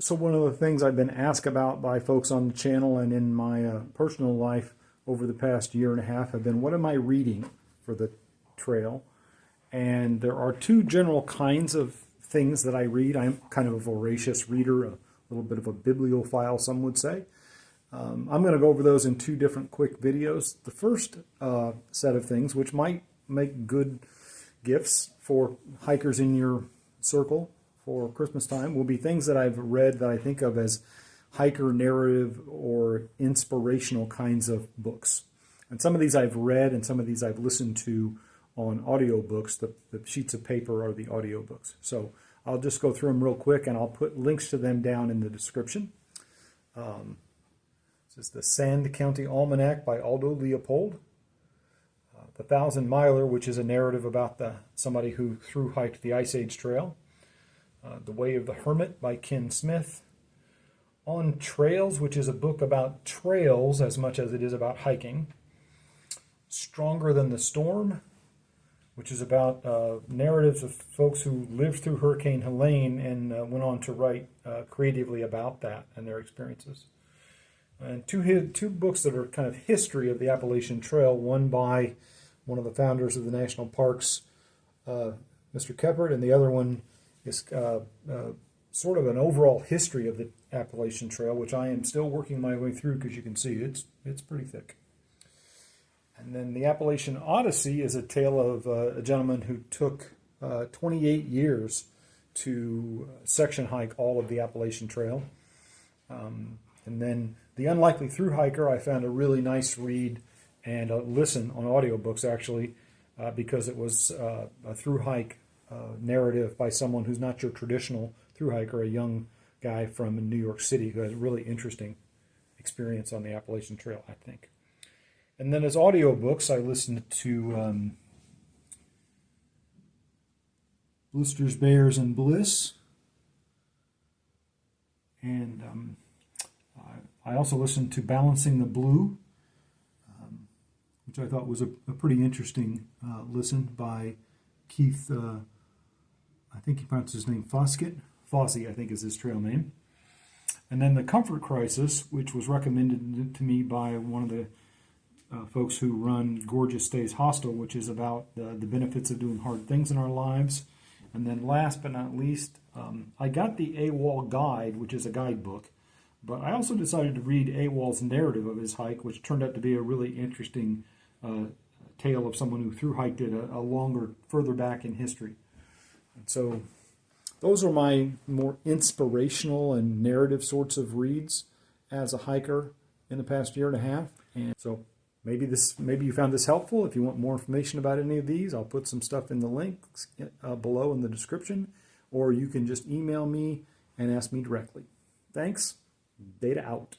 So one of the things I've been asked about by folks on the channel and in my personal life over the past year and a half have been, what am I reading for the trail? And there are two general kinds of things that I read. I'm kind of a voracious reader, a little bit of a bibliophile, some would say. I'm going to go over those in two different quick videos. The first set of things, which might make good gifts for hikers in your circle for Christmas time, will be things that I've read that I think of as hiker narrative or inspirational kinds of books. And some of these I've read and some of these I've listened to on audiobooks. The sheets of paper are the audiobooks. So I'll just go through them real quick and I'll put links to them down in the description. This is the Sand County Almanac by Aldo Leopoldo. The Thousand Miler, which is a narrative about somebody who thru-hiked the Ice Age Trail. The Way of the Hermit by Ken Smith. On Trails, which is a book about trails as much as it is about hiking. Stronger Than the Storm, which is about narratives of folks who lived through Hurricane Helene and went on to write creatively about that and their experiences. And two books that are kind of history of the Appalachian Trail, one by one of the founders of the national parks, Mr. Kephart, and the other one is sort of an overall history of the Appalachian Trail, which I am still working my way through because you can see it's pretty thick. And then the Appalachian Odyssey is a tale of a gentleman who took 28 years to section hike all of the Appalachian Trail. And then The Unlikely Thru-Hiker, I found a really nice read and a listen on audiobooks actually, because it was a thru-hike narrative by someone who's not your traditional thru-hiker, a young guy from New York City who has a really interesting experience on the Appalachian Trail, I think. And then as audiobooks, I listened to Blisters, Bears, and Bliss. And I also listened to Balancing the Blue, which I thought was a pretty interesting listen by Keith, I think he pronounces his name Foskett. Fossey, I think is his trail name. And then The Comfort Crisis, which was recommended to me by one of the folks who run Gorgeous Stays Hostel, which is about the benefits of doing hard things in our lives. And then last but not least, I got the AWOL guide, which is a guidebook, but I also decided to read AWOL's narrative of his hike, which turned out to be a really interesting tale of someone who thru-hiked it a longer, further back in history. And so those are my more inspirational and narrative sorts of reads as a hiker in the past year and a half. And so maybe you found this helpful. If you want more information about any of these, I'll put some stuff in the links below in the description, or you can just email me and ask me directly. Thanks. Data out.